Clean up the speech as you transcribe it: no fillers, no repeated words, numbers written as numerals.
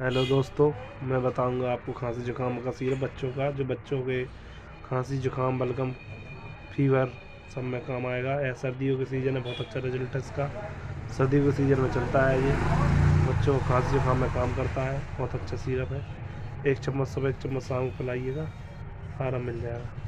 Hello दोस्तों, मैं बताऊंगा आपको खांसी जुकाम का सिरप बच्चों का, जो बच्चों के खांसी जुकाम बलगम फीवर सब में काम आएगा। यह सर्दियों के सीज़न है, बहुत अच्छा रिजल्ट है इसका। सर्दियों के सीज़न में चलता है ये, बच्चों को खांसी जुकाम में काम करता है। बहुत अच्छा सिरप है। 1 चम्मच सुबह 1 चम्मच शाम को पिलाइएगा, आराम मिल जाएगा।